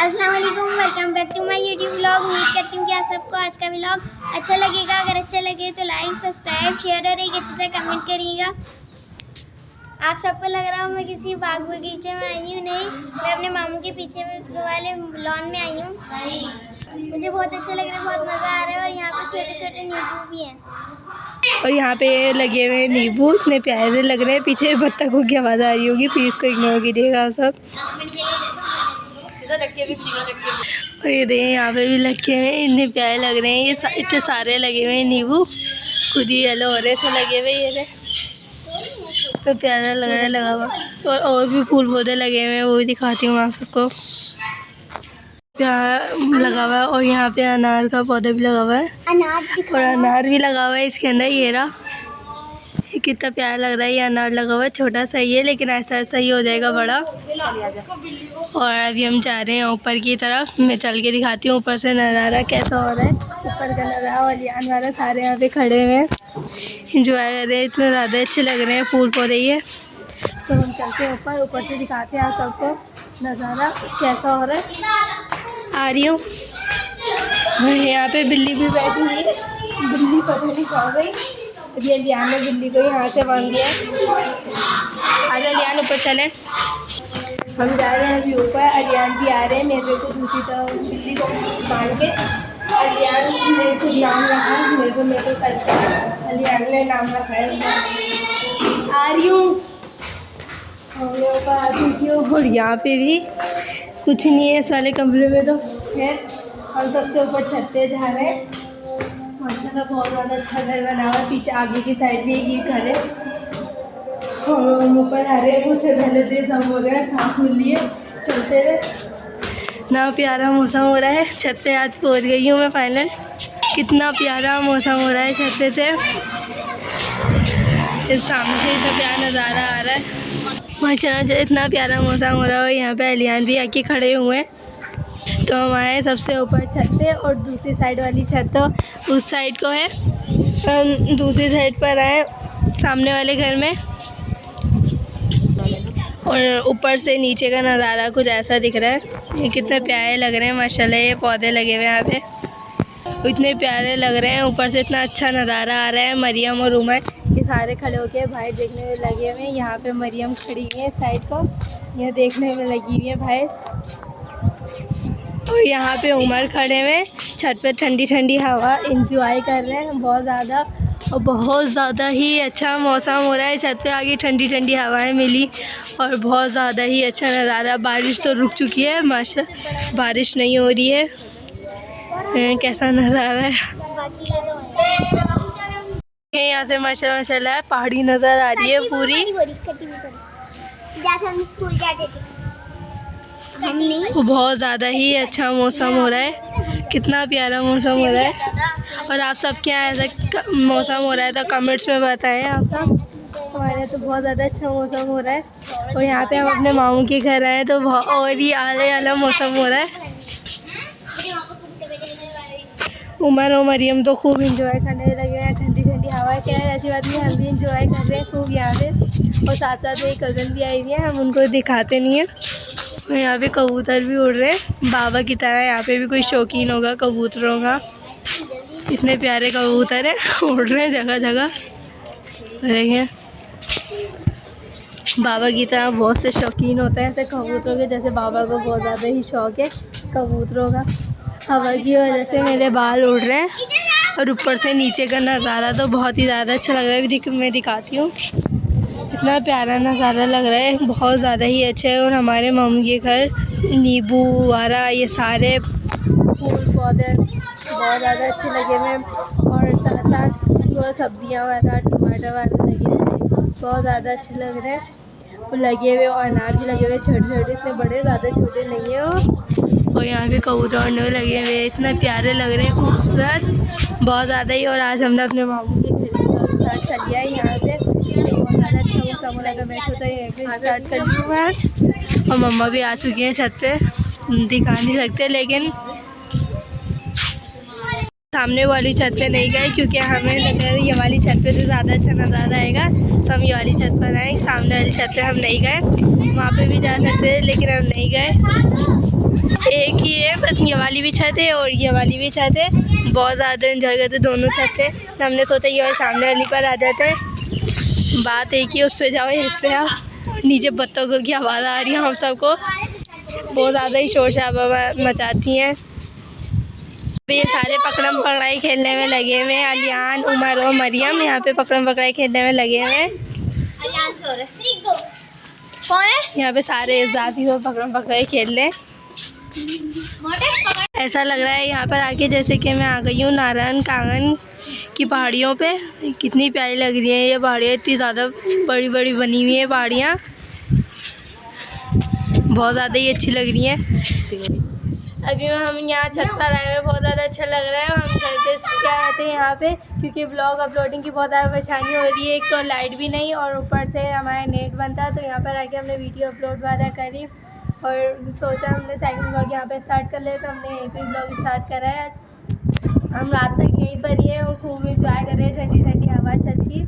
अस्सलाम वालेकुम, welcome back to my YouTube vlog. उम्मीद करती हूँ कि आप सबको आज का व्लॉग अच्छा लगेगा। अगर अच्छा लगे तो लाइक, सब्सक्राइब, शेयर और एक अच्छे से कमेंट करिएगा। आप सबको लग रहा हूँ मैं किसी बाग बगीचे में आई हूँ, नहीं, मैं अपने मामू के पीछे वाले लॉन में आई हूँ। मुझे बहुत अच्छा लग रहा है, बहुत मज़ा आ रहा है। और यहाँ पे छोटे छोटे नींबू भी हैं और यहाँ पे लगे हुए नींबू इतने प्यारे लग रहे हैं। पीछे बत्तखों की आवाज़ आ रही होगी, प्लीज़ को इग्नोर कीजिएगा आप सब। और ये देखिए यहाँ पे भी लटके हुए हैं, इतने प्यारे लग रहे हैं। ये इतने सारे लगे हुए हैं नींबू, खुद ही येलो हो रहे थे लगे हुए। ये तो प्यारा लग रहा है लगा हुआ। और भी फूल पौधे लगे हुए हैं, वो भी दिखाती हूँ आप सबको। प्यारा लगा हुआ है। और यहाँ पे अनार का पौधा भी लगा हुआ है, और अनार भी लगा हुआ है इसके अंदर। ये रहा, ये कितना प्यारा लग रहा है। ये अनार लगा हुआ है, छोटा सा ही है लेकिन ऐसा ऐसा ही हो जाएगा बड़ा। और अभी हम जा रहे हैं ऊपर की तरफ। मैं चल के दिखाती हूँ ऊपर से नज़ारा कैसा हो रहा है। ऊपर का नज़ारा और लियान वाला सारे यहाँ पे खड़े हुए हैं, इंजॉय कर रहे हैं। इतने ज़्यादा अच्छे लग रहे हैं फूल पौधे ये। तो हम चलते हैं ऊपर से दिखाते हैं आप सबको नज़ारा कैसा हो रहा है। आ रही हूँ। यहाँ पे बिल्ली भी बैठी हुई है, बिल्ली पता नहीं सो गई। अभी लियान ने बिल्ली को यहाँ से बांध दिया। आजा लियान, ऊपर चलें। हम जा रहे हैं अभी ऊपर। अलियान भी आ रहे हैं मेरे को दूसरी तरफ बिल्ली को बांध के। अलियान ने खुद नाम रखा, मेरे को करके अलियान ने नाम रखा है। आ रही हूँ, और ऊपर आ चुकी हूँ। और यहाँ पे भी कुछ नहीं है इस वाले कमरे में तो है। और सबसे ऊपर छत पे जा रहे हैं। माशाल्लाह बहुत ज़्यादा अच्छा घर बना हुआ है। पीछे आगे की साइड भी ये घर है। और हम ऊपर आ रहे हैं। उससे पहले तो सब हो गया, सांस मिल लिए चलते हुए। ना प्यारा मौसम हो रहा है। छत पे आज पहुंच गई हूँ मैं फाइनल। कितना प्यारा मौसम हो रहा है छत पे से। इस सामने से इतना प्यारा नज़ारा आ रहा है माशाल्लाह। इतना प्यारा मौसम हो रहा है। यहाँ पे अलियान भी आके खड़े हुए हैं। तो हम आए सबसे ऊपर छत पे, और दूसरी साइड वाली छत तो उस साइड को है। हम दूसरी साइड पर आए सामने वाले घर में। और ऊपर से नीचे का नज़ारा कुछ ऐसा दिख रहा है। ये कितने प्यारे लग रहे हैं माशाल्लाह। ये पौधे लगे हुए हैं यहाँ पे, इतने प्यारे लग रहे हैं। ऊपर से इतना अच्छा नज़ारा आ रहा है। मरियम और उमर ये सारे खड़े होके बाहर देखने में लगे हुए हैं। यहाँ पे मरियम खड़ी हुई है इस साइड को, ये देखने में लगी हुई है बाहर। और यहाँ पे उमर खड़े हुए छत पे, ठंडी ठंडी हवा इंजॉय कर रहे हैं बहुत ज़्यादा। और बहुत ज़्यादा ही अच्छा मौसम हो रहा है। छत पे आगे ठंडी ठंडी हवाएं मिली, और बहुत ज़्यादा ही अच्छा नज़ारा। बारिश तो रुक चुकी है माशाल्लाह, बारिश नहीं हो रही है। कैसा नज़ारा है यहाँ से माशाल्लाह माशाल्लाह। पहाड़ी नज़र आ रही है पूरी। बहुत ज़्यादा ही अच्छा मौसम हो रहा है। कितना प्यारा मौसम हो रहा है। और आप सब क्या ऐसा मौसम हो रहा है तो कमेंट्स में बताएं आप सब। हमारे यहाँ तो बहुत ज़्यादा अच्छा मौसम हो रहा है। और यहाँ पे हम अपने मामू के घर आए तो और ही आला मौसम हो रहा है। उमर और मरियम तो खूब इंजॉय करने लगे हैं। ठंडी ठंडी हवा क्या है, ऐसी बात नहीं, हम भी इंजॉय कर रहे हैं खूब यहाँ पे। और साथ साथ एक कज़न भी आई हुई है, हम उनको दिखाते नहीं हैं। और यहाँ पे कबूतर भी उड़ रहे हैं बाबा की तरह। यहाँ पे भी कोई शौकीन होगा कबूतरों का। इतने प्यारे कबूतर हैं, उड़ रहे हैं जगह जगह। देखिए बाबा की तरह बहुत से शौकीन होते हैं ऐसे कबूतरों के, जैसे बाबा को बहुत ज़्यादा ही शौक़ है कबूतरों का। हवा की वजह से मेरे बाल उड़ रहे हैं। और ऊपर से नीचे का नज़ारा तो बहुत ही ज़्यादा अच्छा लग रहा है। मैं दिखाती हूँ, इतना प्यारा नज़ारा लग रहा है, बहुत ज़्यादा ही अच्छा है। और हमारे मम्मी के घर नींबू वारा ये सारे फूल पौधे बहुत ज़्यादा अच्छे लगे हुए हैं। और साथ साथ वो सब्जियां वाला, टमाटर वाला लगे हुए हैं, बहुत ज़्यादा अच्छे लग रहे हैं। वो लगे हुए और अनार भी लगे हुए छोटे छोटे, इतने बड़े ज़्यादा छोटे नहीं है वो। और यहाँ पे कबूतर उड़ने लगे हुए, इतने प्यारे लग रहे हैं, खूबसूरत बहुत ज़्यादा ही। और आज हमने अपने मामू के घर स्टार्ट कर लिया है यहाँ पे। बहुत ज़्यादा अच्छा मौसम हो रहा है। मैं सोचा यहीं पे स्टार्ट कर लूँ मैं। और मम्मा भी आ चुकी हैं छत पे, दिखा नहीं सकते लेकिन सामने वाली छत पे नहीं गए क्योंकि हमें लग रहा है ये वाली छत पे से ज़्यादा अच्छा नज़ारा आएगा, तो हम ये वाली छत पर आए। सामने वाली छत पे हम नहीं गए, वहाँ पे भी जा सकते थे लेकिन हम नहीं गए। एक ये वाली भी छत है और ये वाली भी छत है। बहुत ज़्यादा एंजॉय करते दोनों छत है। तो हमने सोचा ये वाली सामने वाली पर आ जाते हैं। बात एक ही, उस पर जाओ या इस पर आओ। नीचे बत्तखों की आवाज़ आ रही है हम सबको, बहुत ज़्यादा ही शोर शराबा मचाती हैं। ये सारे पकड़म पकड़ाई खेलने में लगे हुए हैं। अलियान, उमर और मरियम यहाँ पे पकड़म पकड़ाई खेलने में लगे हुए हैं। कौन है यहाँ पे? सारे इज़ाफ़ी वो पकड़म पकड़ाई खेल रहे हैं। ऐसा लग रहा है यहाँ पर आके जैसे कि मैं आ गई हूँ नारायण कांगन की पहाड़ियों पे। कितनी प्यारी लग रही है ये पहाड़ियाँ, इतनी ज़्यादा बड़ी बड़ी बनी हुई हैं पहाड़ियाँ, बहुत ज़्यादा ही अच्छी लग रही हैं। अभी हम यहाँ छत पर आए हैं, बहुत ज़्यादा अच्छा लग रहा है। और हम घर पे क्या आते हैं यहाँ पे, क्योंकि ब्लॉग अपलोडिंग की बहुत ज़्यादा परेशानी हो रही है। एक तो लाइट भी नहीं और ऊपर से हमारा नेट बंद था, तो यहाँ पर आके हमने वीडियो अपलोड वाला करी और सोचा हमने सेकंड ब्लॉग यहाँ पे स्टार्ट कर ले, तो हमने यहीं पर ब्लॉग स्टार्ट करा है। हम रात तक यहीं पर ही हैं और खूब इंजॉय कर रहे हैं ठंडी ठंडी हवा छत की।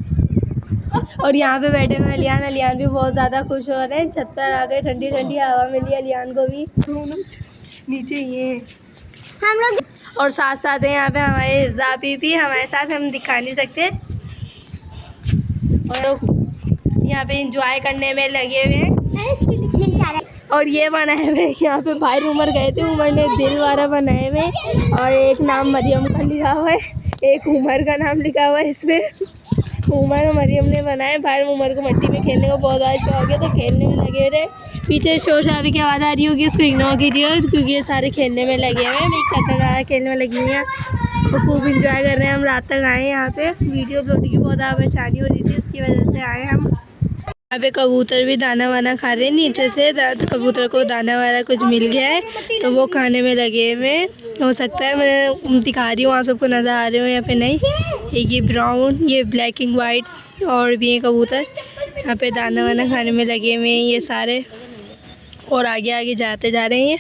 और यहाँ पे बैठे हुए अलियान भी बहुत ज़्यादा खुश हो रहे हैं। छत पर आ गए, ठंडी ठंडी हवा मिली अलियान को भी। नीचे ये हम लोग और साथ साथ है यहाँ पे हमारे इज़ाफ़ी भी हमारे साथ, हम दिखा नहीं सकते। और यहाँ पे इंजॉय करने में लगे हुए हैं। और ये बनाए हुए यहाँ पे भाई उमर गए थे, उमर ने दिल वाला बनाए हुए और एक नाम मरियम का लिखा हुआ है, एक उमर का नाम लिखा हुआ है इसमें। उमर और मरियम ने बनाए। भाई उमर को मिट्टी में खेलने का बहुत ज़्यादा शौक है, तो खेलने में लगे थे। पीछे शोर शराबे की आवाज़ आ रही होगी, उसको इग्नोर कीजिए क्योंकि ये सारे खेलने में लगे हुए हैं। एक कतरा खेलने में लगी हुई हैं और खूब इंजॉय कर रहे हैं। हम रात तक आए हैं यहाँ पे, वीडियो अपलोडिंग की बहुत ज़्यादा परेशानी हो रही थी, उसकी वजह से आए हम। यहाँ पे कबूतर भी दाना वाना खा रहे हैं नीचे से। कबूतर को दाना वाना कुछ मिल गया है तो वो खाने में लगे हुए। हो सकता है, मैं दिखा रही हूँ आप सबको नज़र आ रहे हो या फिर नहीं। एक ये ब्राउन, ये ब्लैक एंड वाइट और भी ये कबूतर यहाँ पे दाना वाना खाने में लगे हुए हैं ये सारे। और आगे आगे जाते जा रहे हैं।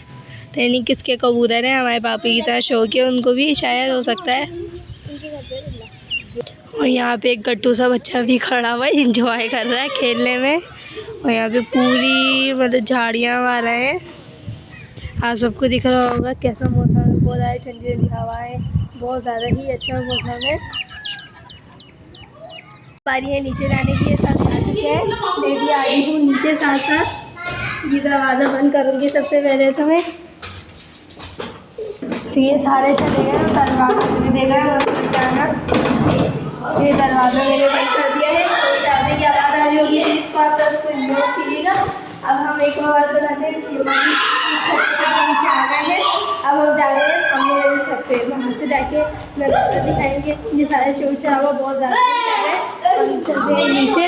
तो नहीं किसके कबूतर हैं, हमारे पापी की तरह शौक है उनको भी, शायद हो सकता है। और यहाँ पे एक गट्टू सा बच्चा भी खड़ा हुआ है, इंजॉय कर रहा है खेलने में। और यहाँ पे पूरी मतलब झाड़ियाँ वाला है, आप सबको दिख रहा होगा कैसा मौसम है। बहुत ज़्यादा ठंडी ठंडी हवा है, बहुत ज़्यादा ही अच्छा मौसम है। बारी है नीचे जाने की, ये सब आ चुके हैं। मैं भी आई हूँ नीचे साथ साथ। ये दरवाज़ा बंद करूँगी सबसे पहले तो मैं। तो ये सारे चले गए, दरवाज़ा मुझे देगा जाना। ये दरवाज़ा मैंने बंद कर दिया है। तो शादी की आवाज़ आ रही होगी, इसको आप सबको इग्नोर कीजिएगा। अब हम एक और बात बताते हैं, छत के नीचे आ गए हैं। अब हम जा रहे हैं सामने वाली छत पे, वहाँ से जाके नज़ारा दिखाएंगे। ये सारे शोर शराबा बहुत ज़्यादा है। हम चलते हैं नीचे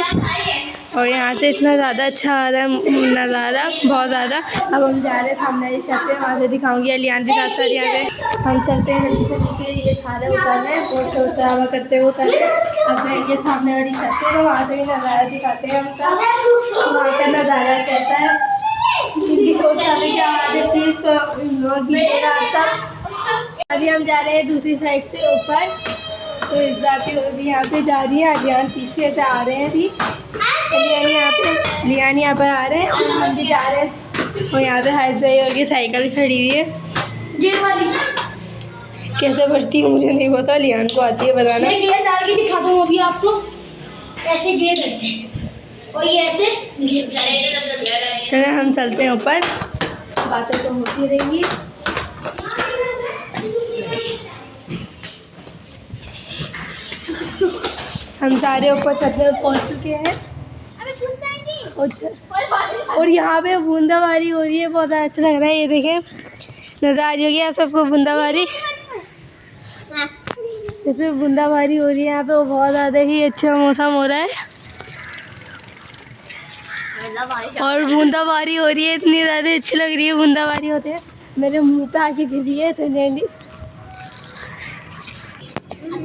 और यहाँ से इतना ज़्यादा अच्छा आ रहा है नज़ारा, बहुत ज़्यादा। अब हम जा रहे हैं सामने वाली छत पे, वहाँ से दिखाऊंगी अलियान के साथ साथ। यहाँ पे हम चलते हैं नीचे नीचे, ये सारे उतर रहे हैं और शोर शराबा करते हुए उतर रहे हैं। अब जाएंगे सामने वाली छत पे, तो वहाँ से भी नज़ारा दिखाते हैं हम सब, वहाँ का नज़ारा कैसा है। इनकी शोर शराबे की आवाज़ें प्लीज़ इग्नोर कीजिएगा आप सब। अभी हम जा रहे हैं दूसरी साइड से ऊपर, तो इज़ाफ़ी भी यहाँ पे जा रही है, अलियान पीछे से आ रहे हैं अभी। लियान यहाँ पर आ रहे हैं और हम भी जा रहे हैं। और यहाँ पे हाइस भाई और की साइकिल खड़ी हुई है, ये वाली कैसे बजती है मुझे नहीं पता, लियान को आती है बताना। मैं गेट डाल के दिखाता हूँ अभी आपको, ऐसे गेट है और ये ऐसे गेट। हम चलते हैं ऊपर, बातें तो होती रहेंगी। हम सारे ऊपर छत पे पहुँच चुके हैं और यहाँ पे बूंदाबांदी हो रही है, बहुत अच्छा लग रहा है। ये देखें नज़र आ रही होगी आप सबको बूंदाबांदी, जैसे बूंदाबांदी हो रही है यहाँ पे, वो बहुत ज़्यादा ही अच्छा मौसम हो रहा है। और बूंदाबांदी हो रही है, इतनी ज़्यादा अच्छी लग रही है बूंदाबांदी होते हैं। मेरे मुँह पे आके गिर रही है ठंडी।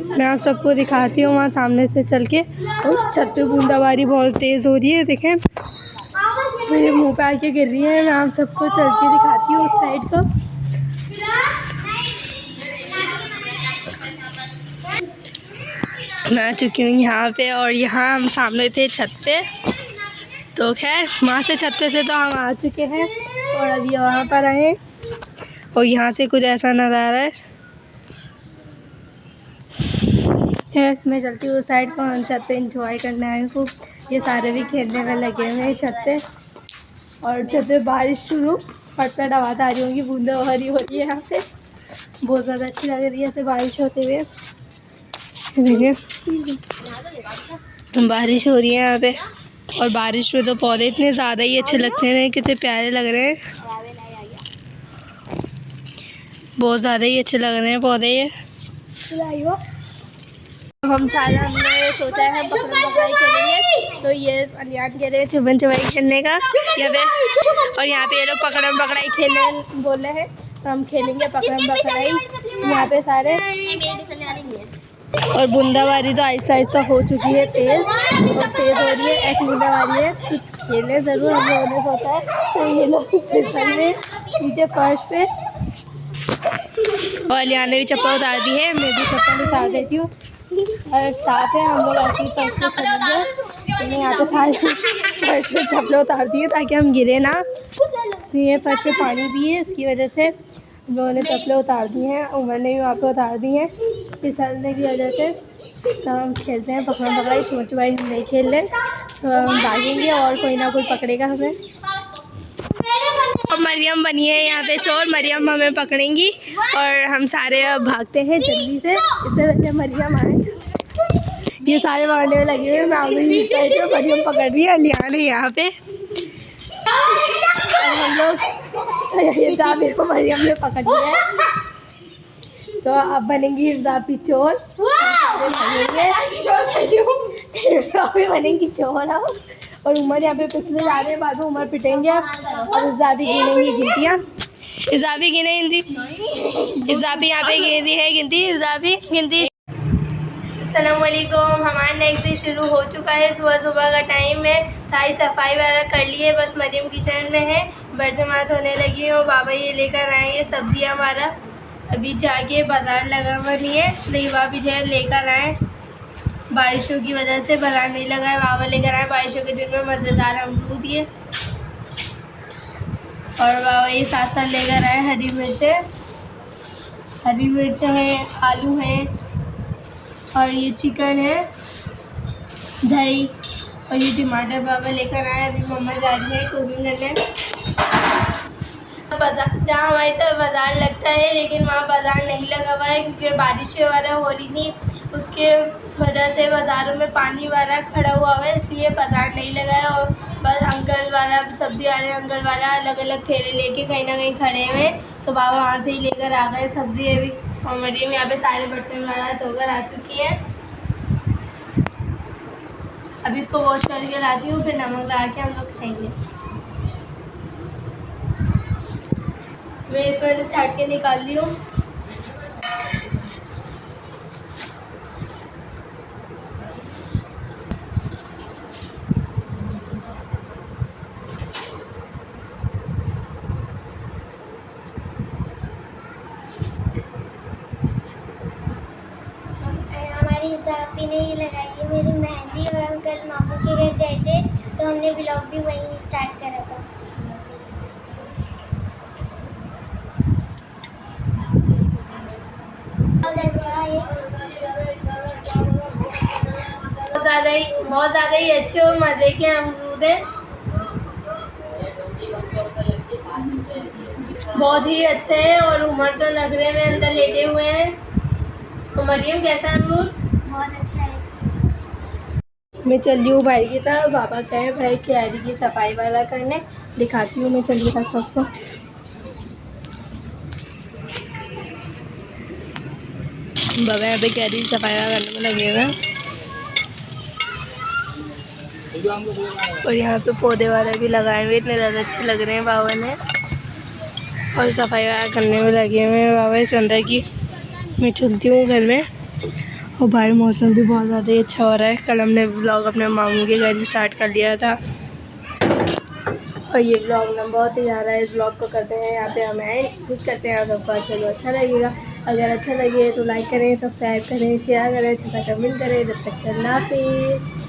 मैं आप सबको दिखाती हूँ वहाँ सामने से चल के, उस छत पे बूंदाबांदी बहुत तेज़ हो रही है। देखें मेरे मुंह पे आके गिर रही है। मैं आप सबको चल के दिखाती हूँ उस साइड को। मैं आ चुकी हूँ यहाँ पे और यहाँ हम सामने थे छत पे, तो खैर वहाँ से छत पे से तो हम आ चुके हैं और अभी वहाँ पर आए और यहाँ से कुछ ऐसा नज़ारा है। मैं चलती हूँ उस साइड को, हम छत पे इंजॉय करने आए खूब। ये सारे भी खेलने में लगे हुए हैं छत पे, और छत पे बारिश शुरू, फटफट आवाज़ आ रही होगी, बूंदाबांदी हो रही है यहाँ पे, बहुत ज़्यादा अच्छी लग रही है ऐसे बारिश होते हुए। देखिए बारिश हो रही है यहाँ पे, और बारिश में तो पौधे इतने ज़्यादा ही अच्छे लगते हैं, कितने प्यारे लग रहे हैं, बहुत ज़्यादा ही अच्छे लग रहे हैं पौधे ये। हमने सोचा है हम पकड़म पकड़ाई खेलेंगे, तो ये अलियान कह रहे हैं छुपन छुपाई खेलने का यहाँ पे, और यहाँ पे ये लोग पकड़म पकड़ाई खेलने बोल रहे हैं, तो हम खेलेंगे पकड़म पकड़ाई यहाँ पे सारे। और बूंदाबांदी तो आहिस्ता आहिस्ता हो चुकी है, तेज़ हो रही है, ऐसी बूंदाबांदी है, कुछ खेलें ज़रूर हम लोगों ने सोचा है। तो ये लोग फिसल में नीचे फर्श पे, और अलियान ने भी चप्पल उतार दी है, मैं भी चप्पल उतार देती हूँ, और साफ है हम लोग ऐसे ही फर्श पे खेलेंगे। मैंने यहाँ पे सारे फर्श पे चप्पलें उतार दी है ताकि हम गिरे ना, तो ये फर्श पे पानी भी है, उसकी वजह से हम लोगों ने चप्पलें उतार दी हैं, उमर ने भी वहाँ पे उतार दी हैं फिसलने की वजह से। तो हम खेलते हैं पकड़म पकड़ाई, छुपन छुपाई हम नहीं खेल रहे, तो हम भागेंगे और कोई ना कोई पकड़ेगा हमें। और मरियम बनी है यहाँ पे चोर, मरियम हमें पकड़ेंगी, और हम सारे भागते हैं जल्दी से, इससे पहले मरियम आए। ये सारे मारने में लगे हुए, मैं इस साइड पे, मरियम पकड़ रही है, अलियान है यहाँ पे, और हम लोग हिफ्ज़ाबी को मरियम ने पकड़ लिया है, तो अब बनेंगी हिफ्ज़ाबी चोर, हिफ्ज़ाबी बनेंगी चोर अब, और उमर यहाँ पे पिछले जा रहे हैं, बाद में उमर पिटेंगे अब, और हिफ्ज़ाबी गिनेंगी गिनतियाँ। हिफ्ज़ाबी गिने गिनती, हिफ्ज़ाबी यहाँ पे गिनती है गिनती, हिफ्ज़ाबी गिनती। अस्सलामुअलैकुम, हमारा नेक्स्ट डे शुरू हो चुका है, सुबह सुबह का टाइम है, सारी सफाई वगैरह कर ली है, बस मरियम किचन में है, बर्तन बात होने लगी है, और बाबा ये लेकर आए हैं सब्जियाँ हमारा, अभी जाके बाज़ार लगा हुआ नहीं है, नहीं भाभी जो है लेकर आए, बारिशों की वजह से बाज़ार नहीं लगा है, बाबा लेकर आए बारिशों के दिन में मज़ेदार अमरूद ये, और बाबा ये साथ साथ लेकर आए हरी मिर्च है, आलू है, और ये चिकन है, दही, और ये टमाटर बाबा लेकर आए। अभी मम्मा जा रही है कुकिंग करने। बाज़ार जहाँ हमारी तरफ बाज़ार लगता है, लेकिन वहाँ बाज़ार नहीं लगा हुआ है क्योंकि बारिश वगैरह हो रही थी, उसके वजह से बाज़ारों में पानी वगैरह खड़ा हुआ है, इसलिए बाज़ार नहीं लगा है। और बस अंकल वाला, सब्ज़ी वाले अंकल वाला अलग अलग ठेले लेके कहीं ना कहीं खड़े हुए, तो बाबा वहाँ से ही लेकर आ गए सब्ज़ी। अभी और मरियम यहाँ पे सारे बर्तन वगैरह धोकर आ चुकी है, अभी इसको वॉश करके लाती हूँ, फिर नमक लगा के हम लोग खाएंगे। मैं इसमें छाट के निकाल ली हूँ। हमारी हिफ्ज़ाबी ने ये लगाई है मेरी मेहंदी, और हम कल मामू के घर गए थे, तो हमने व्लॉग भी वहीं स्टार्ट करा था। बहुत अच्छा है, बहुत ज़्यादा ही अच्छे और मज़े के अमरूद हैं, बहुत ही अच्छे हैं, और उमर तो नखरे में अंदर लेटे हुए हैं। तो मरियम कैसा है अमरूद? बहुत अच्छा है। मैं चल रही हूँ भाई की तरफ, पापा कहे भाई क्यारी की सफाई वाला करने, दिखाती हूँ मैं चलिए तक सबको। बाबा यहाँ पे क्यारी की सफाई वाला करने में लगे हुए हैं, और यहाँ पे पौधे वाले भी लगाए हुए, इतने ज़्यादा अच्छे लग रहे हैं बाबा ने, और सफाई वाला करने में लगे हुए हैं बाबा इस अंदर की। मैं चलती हूँ घर में, और बाहर मौसम भी बहुत ज़्यादा ही अच्छा हो रहा है। कल हमने व्लॉग अपने मामू के घर स्टार्ट कर लिया था, और ये व्लॉग ना बहुत ही ज़्यादा है, इस व्लॉग को करते हैं यहाँ पे हम आए कुछ करते हैं, सबको अच्छा लगेगा। अगर अच्छा लगे तो लाइक करें, सब्सक्राइब करें, शेयर करें, अच्छा सा कमेंट करें। जब तक अल्लाह हाफिज़।